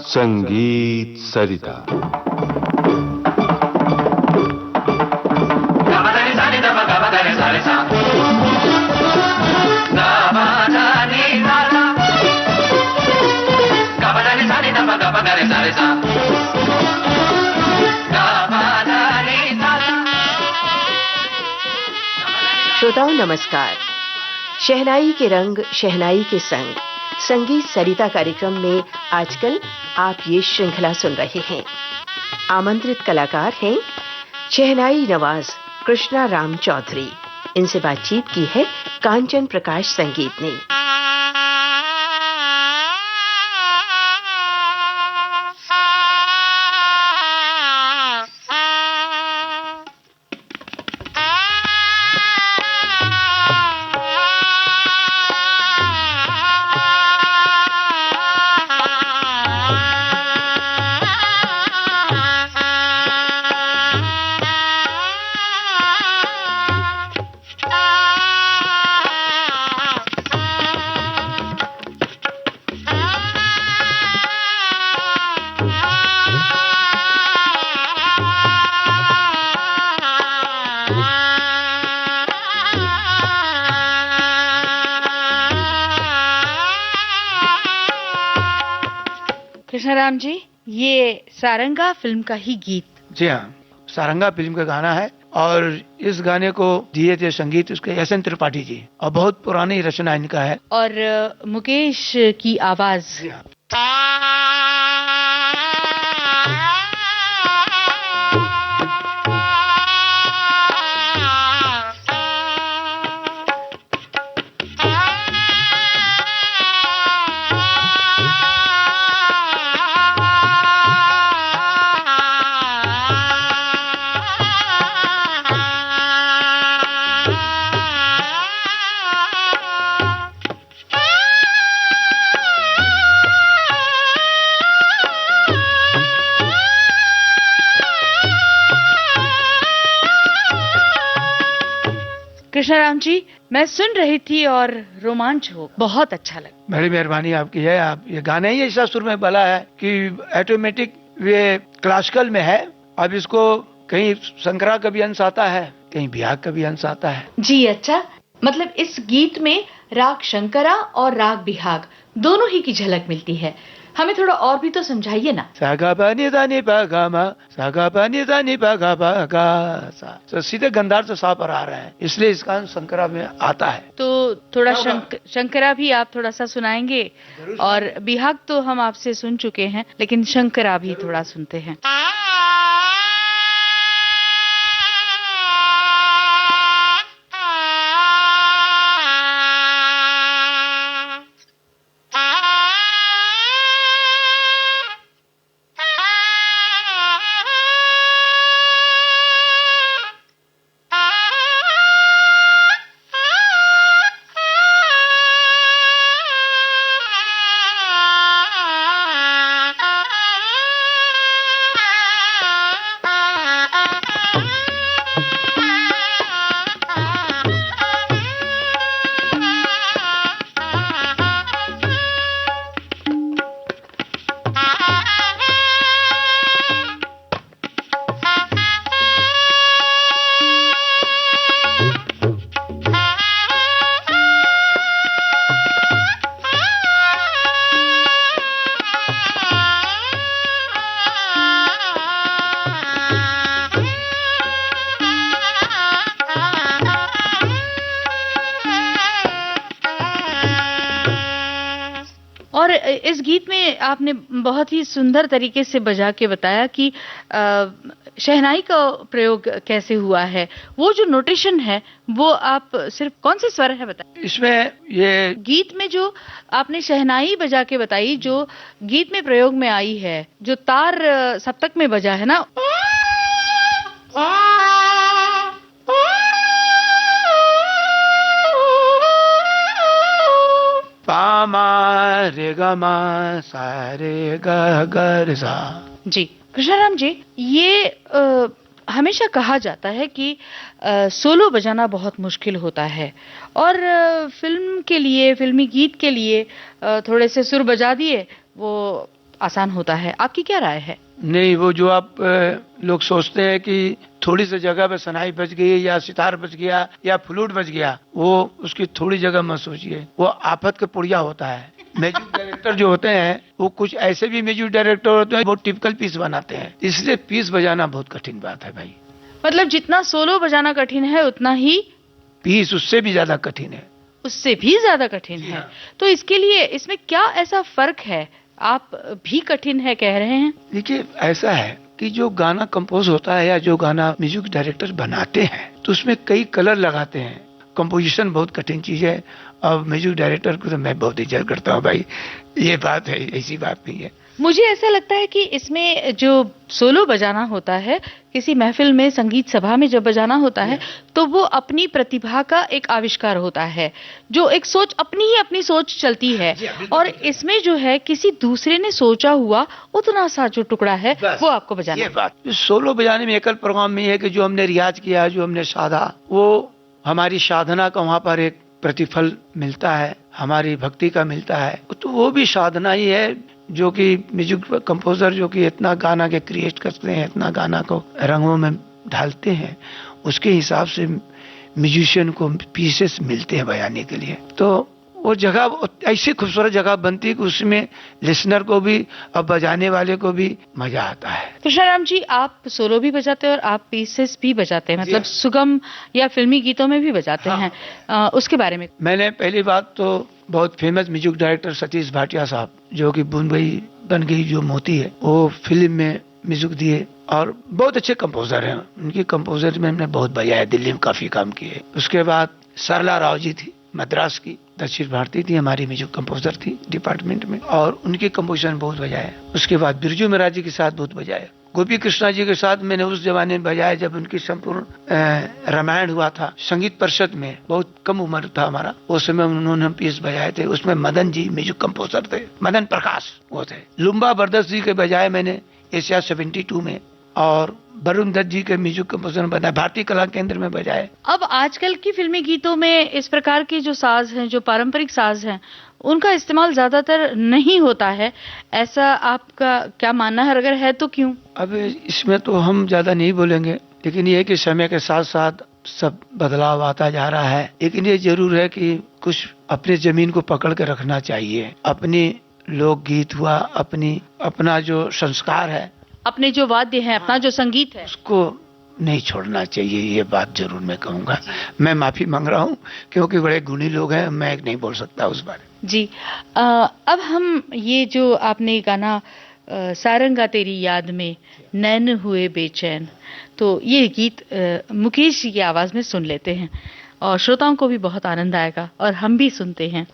संगीत सरिता। श्रोताओं नमस्कार। शहनाई के रंग शहनाई के संग संगीत सरिता कार्यक्रम में आजकल आप ये श्रृंखला सुन रहे हैं। आमंत्रित कलाकार हैं शहनाई नवाज कृष्णा राम चौधरी। इनसे बातचीत की है कांचन प्रकाश संगीत ने। कृष्णाराम जी, ये सारंगा फिल्म का ही गीत। जी हाँ, सारंगा फिल्म का गाना है और इस गाने को दिए थे संगीत उसके एस.एन. त्रिपाठी जी और बहुत पुरानी रचना इनका है और मुकेश की आवाज। जी हाँ। कृष्णाराम जी, मैं सुन रही थी और रोमांच हो, बहुत अच्छा लगा। बड़ी मेहरबानी आपकी है। आप ये गाना ही ऐसा सुर में भला है कि ऑटोमेटिक ये क्लासिकल में है। अब इसको कहीं शंकरा का भी अंश आता है, कहीं बिहाग का भी अंश आता है। जी अच्छा, मतलब इस गीत में राग शंकरा और राग बिहाग दोनों ही की झलक मिलती है। हमें थोड़ा और भी तो समझाइए ना। सागा पानी दानी पागा मा, सागा पानी दानी पागा पागा सा। तो सीधे गंधार से सा पर आ रहे हैं, इसलिए इसका अंश शंकरा में आता है। तो थोड़ा शंकरा भी आप थोड़ा सा सुनाएंगे? और बिहाग तो हम आपसे सुन चुके हैं, लेकिन शंकरा भी थोड़ा सुनते हैं। और इस गीत में आपने बहुत ही सुंदर तरीके से बजा के बताया कि शहनाई का प्रयोग कैसे हुआ है। वो जो नोटेशन है वो आप सिर्फ कौन से स्वर है बताइए। इसमें ये गीत में जो आपने शहनाई बजा के बताई, जो गीत में प्रयोग में आई है, जो तार सप्तक में बजा है ना, पामा रे ग मा सा रे ग ग रे सा। जी कृष्णाराम जी, ये हमेशा कहा जाता है कि सोलो बजाना बहुत मुश्किल होता है और फिल्म के लिए, फिल्मी गीत के लिए थोड़े से सुर बजा दिए वो आसान होता है। आपकी क्या राय है? नहीं, वो जो आप लोग सोचते हैं कि थोड़ी सी जगह पे सनाई बज गई या सितार बज गया या फ्लूट बज गया, वो उसकी थोड़ी जगह मत सोचिए, वो आफत का पुड़िया होता है। म्यूजिक डायरेक्टर जो होते हैं वो कुछ ऐसे भी म्यूजिक डायरेक्टर होते हैं वो टिपिकल पीस बनाते हैं, इसलिए पीस बजाना बहुत कठिन बात है भाई। मतलब जितना सोलो बजाना कठिन है उतना ही पीस उससे भी ज्यादा कठिन है। उससे भी ज्यादा कठिन है। तो इसके लिए इसमें क्या ऐसा फर्क है? आप भी कठिन है कह रहे हैं? देखिए, ऐसा है कि जो गाना कंपोज होता है या जो गाना म्यूजिक डायरेक्टर बनाते हैं तो उसमें कई कलर लगाते हैं। कंपोजिशन बहुत कठिन चीज है और म्यूजिक डायरेक्टर को तो मैं बहुत इज्जत करता हूँ भाई, ये बात है, ऐसी बात नहीं है। मुझे ऐसा लगता है कि इसमें जो सोलो बजाना होता है, किसी महफिल में, संगीत सभा में जब बजाना होता है तो वो अपनी प्रतिभा का एक आविष्कार होता है, जो एक सोच अपनी सोच चलती है। और इसमें जो है किसी दूसरे ने सोचा हुआ उतना सा जो टुकड़ा है वो आपको बजाना है। ये बात सोलो बजाने में एकल प्रोग्राम में है कि जो हमने रियाज किया, जो हमने साधा, वो हमारी साधना का वहाँ पर एक प्रतिफल मिलता है, हमारी भक्ति का मिलता है। तो वो भी साधना ही है जो कि म्यूजिक कंपोजर जो कि इतना गाना के क्रिएट करते हैं, इतना गाना को रंगों में ढालते हैं, उसके हिसाब से म्यूजिशियन को पीसेस मिलते हैं बजाने के लिए। तो वो जगह ऐसी खूबसूरत जगह बनती है कि उसमें लिसनर को भी और बजाने वाले को भी मजा आता है। कृष्णाराम जी, आप सोलो भी बजाते हैं और आप पीसेस भी बजाते हैं, मतलब सुगम या फिल्मी गीतों में भी बजाते हैं। उसके बारे में मैंने पहली बात तो बहुत famous music director Satish Bhatia साहब, जो कि मुंबई बन गई जो मोती है, वो फिल्म में म्यूजिक दिए और बहुत अच्छे कंपोजर हैं। उनकी कंपोजर में हमने बहुत बजाया, दिल्ली में काफी काम किए। उसके बाद सरला राव जी थी, मद्रास की, दक्षिण भारतीय थी, हमारी म्यूजिक कंपोजर थी डिपार्टमेंट में, और उनकी कंपोजिशन बहुत बजाया। उसके बाद बिरजू मेहरा जी के साथ बहुत बजाया। गोपी कृष्णा जी के साथ मैंने उस जमाने में बजाया जब उनकी संपूर्ण रामायण हुआ था संगीत परिषद में, बहुत कम उम्र था हमारा, उस समय उन्होंने पीस बजाए थे। उसमें मदन जी म्यूजिक कंपोजर थे, मदन प्रकाश वो थे। लुम्बा बरदस जी के बजाए मैंने एशिया 72 में, और वरुण दत्त जी के म्यूजिक कंपोजर बनाए, भारतीय कला केंद्र में बजाए। अब आजकल की फिल्मी गीतों में इस प्रकार के जो साज हैं, जो पारंपरिक साज हैं, उनका इस्तेमाल ज्यादातर नहीं होता है, ऐसा आपका क्या मानना है? अगर है तो क्यों? अब इसमें तो हम ज्यादा नहीं बोलेंगे, लेकिन ये है कि समय के साथ साथ सब बदलाव आता जा रहा है। लेकिन ये जरूर है कि कुछ अपनी जमीन को पकड़ के रखना चाहिए। अपनी लोकगीत हुआ, अपना जो संस्कार है, अपने जो वाद्य है, अपना जो संगीत है, उसको नहीं छोड़ना चाहिए। ये बात जरूर मैं कहूँगा। मैं माफी मांग रहा हूँ क्योंकि बड़े गुणी लोग हैं, मैं नहीं बोल सकता उस बारे में। जी, अब हम ये जो आपने गाना सारंगा तेरी याद में नैन हुए बेचैन, तो ये गीत मुकेश जी की आवाज में सुन लेते हैं और श्रोताओं को भी बहुत आनंद आएगा और हम भी सुनते हैं।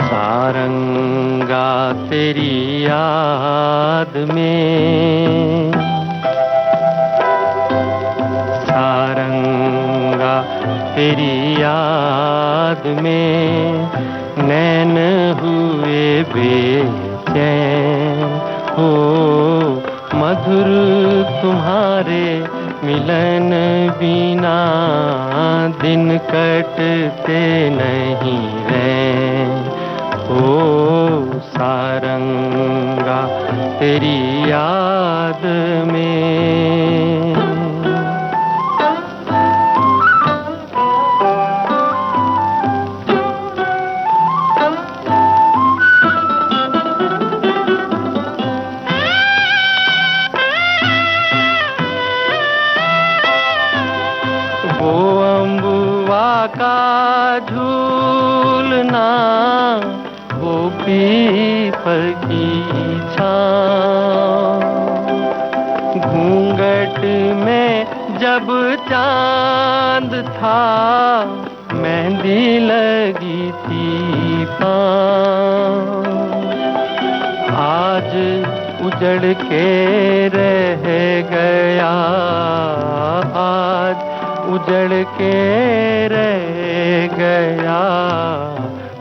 सारंगा तेरी याद में, सारंगा तेरी याद में नैन हुए बेचैन हो, मधुर तुम्हारे मिलन बिना दिन कटते नहीं रैन। ओ सारंगा तेरी याद में। वो अम्बुआ का झूलना, वो पीपल की छाँव, घूंघट में जब चांद था, मेहंदी लगी थी पाँव। आज उजड़ के रह गया, आज उजड़ के रह गया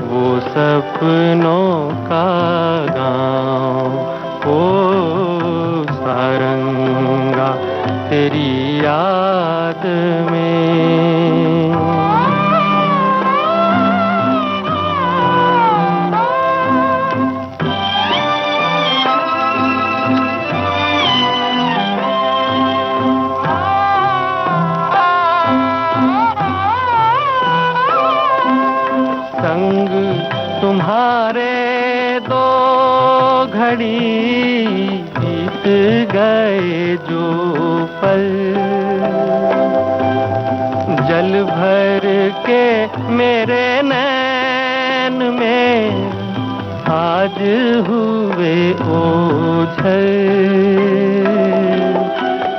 वो सपनों का गाँव। ओ सारंगा तेरी याद में। संग तुम्हारे दो घड़ी बीत गए जो पल, जल भर के मेरे नैन में आज हुए ओझल।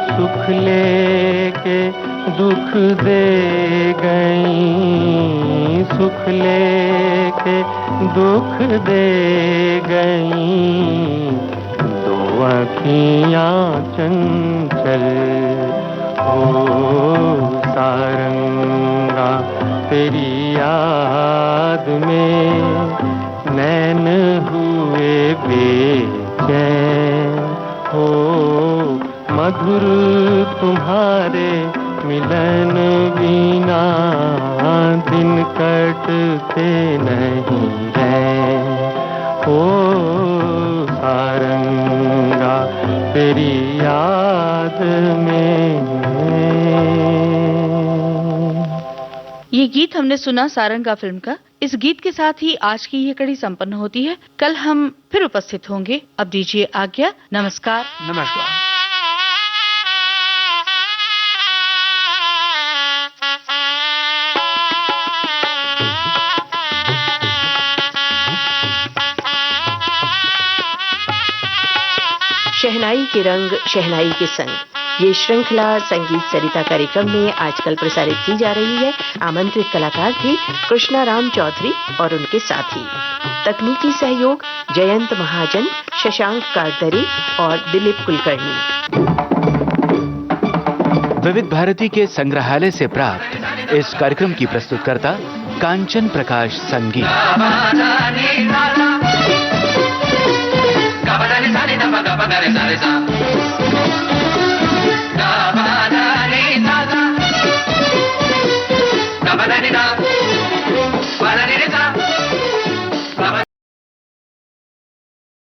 सुख लेके दुख दे गई, सुख लेके दुख दे गई दो आँखियाँ चंचल। ओ सारंगा तेरी याद में नैन हुए बेचैन। हो मधुर तुम्हारे मिलन बिना दिन कटते नहीं हैं। ओ सारंगा तेरी याद में। ये गीत हमने सुना सारंगा फिल्म का। इस गीत के साथ ही आज की ये कड़ी संपन्न होती है। कल हम फिर उपस्थित होंगे। अब दीजिए आज्ञा। नमस्कार। नमस्कार। शहनाई के रंग शहनाई के संग, ये श्रृंखला संगीत सरिता कार्यक्रम में आजकल प्रसारित की जा रही है। आमंत्रित कलाकार थे कृष्णा राम चौधरी और उनके साथी। तकनीकी सहयोग जयंत महाजन, शशांक कारदरे और दिलीप कुलकर्णी। विविध भारती के संग्रहालय से प्राप्त इस कार्यक्रम की प्रस्तुतकर्ता कांचन प्रकाश संगीत। Ga